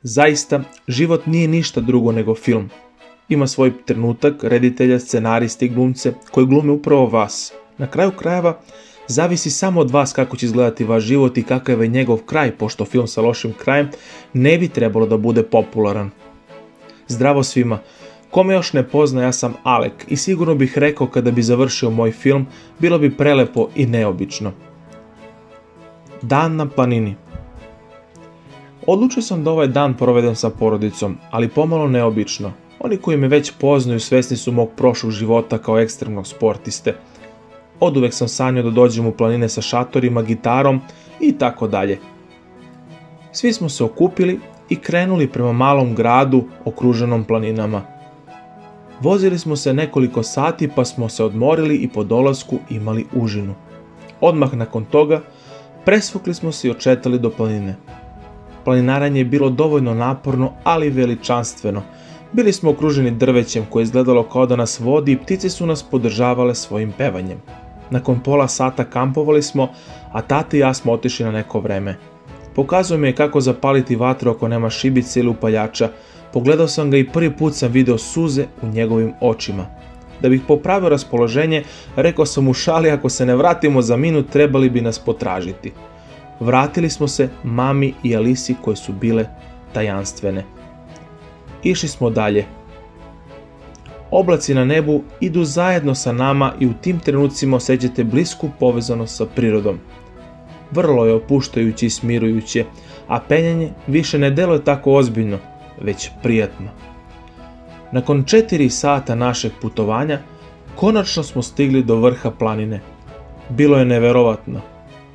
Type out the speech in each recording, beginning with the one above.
Zaista, život nije ništa drugo nego film. Ima svoj trenutak, reditelja, scenariste i glumce koji glume upravo vas. Na kraju krajeva, zavisi samo od vas kako će izgledati vaš život i kakav je njegov kraj, pošto film sa lošim krajem ne bi trebalo da bude popularan. Zdravo svima, ko me još ne pozna, ja sam Alek i sigurno bih rekao kada bi završio moj film, bilo bi prelepo i neobično. Dan na planini. Odlučio sam da ovaj dan provedem sa porodicom, ali pomalo neobično. Oni koji me već poznaju svesni su mog prošlog života kao ekstremnog sportiste. Oduvek sam sanjao da dođem u planine sa šatorima, gitarom i tako dalje. Svi smo se okupili i krenuli prema malom gradu okruženom planinama. Vozili smo se nekoliko sati pa smo se odmorili i po dolasku imali užinu. Odmah nakon toga presvukli smo se i odšetali do planine. Planinaranje je bilo dovoljno naporno, ali veličanstveno. Bili smo okruženi drvećem koje je izgledalo kao da nas vodi i ptice su nas podržavale svojim pevanjem. Nakon pola sata kampovali smo, a tata i ja smo otišli na neko vreme. Pokazuje mi je kako zapaliti vatru ako nema šibice ili upaljača. Pogledao sam ga i prvi put sam video suze u njegovim očima. Da bih popravio raspoloženje, rekao sam u šali ako se ne vratimo za minut trebali bi nas potražiti. Vratili smo se mami i Alisi koje su bile tajanstvene. Išli smo dalje. Oblaci na nebu idu zajedno sa nama i u tim trenucima osjećate blisku povezanost sa prirodom. Vrlo je opuštajuće i smirujuće, a penjanje više ne deluje tako ozbiljno, već prijatno. Nakon 4 sata našeg putovanja, konačno smo stigli do vrha planine. Bilo je neverovatno.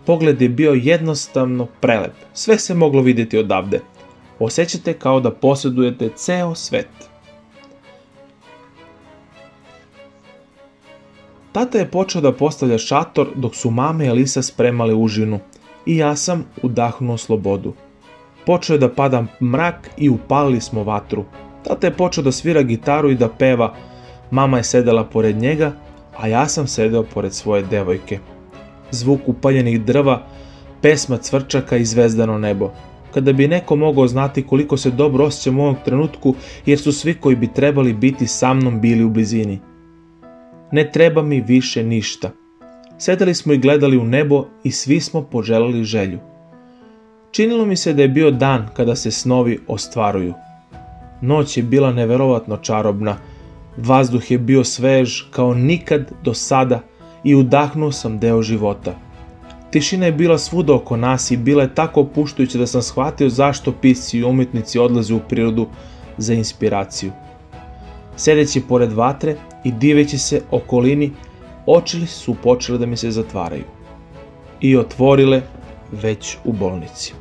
Pogled je bio jednostavno prelep, sve se moglo vidjeti odavde. Osjećate kao da posjedujete ceo svet. Tata je počeo da postavlja šator dok su mama i Alisa spremale užinu i ja sam udahnuo slobodu. Počeo je da pada mrak i upalili smo vatru. Tata je počeo da svira gitaru i da peva. Mama je sedela pored njega, a ja sam sedeo pored svoje devojke. Zvuk upaljenih drva, pesma cvrčaka i zvezdano nebo. Kada bi neko mogao znati koliko se dobro osjećam u ovom trenutku, jer su svi koji bi trebali biti sa mnom bili u blizini. Ne treba mi više ništa. Sedeli smo i gledali u nebo i svi smo poželeli želju. Činilo mi se da je bio dan kada se snovi ostvaruju. Noć je bila neverovatno čarobna. Vazduh je bio svež kao nikad do sada i udahnuo sam deo života. Tišina je bila svuda oko nas i bila je tako opuštajuća da sam shvatio zašto pisci i umjetnici odlaze u prirodu za inspiraciju. Sedeći pored vatre i diveći se okolini, oči su počele da mi se zatvaraju i otvorile već u bolnici.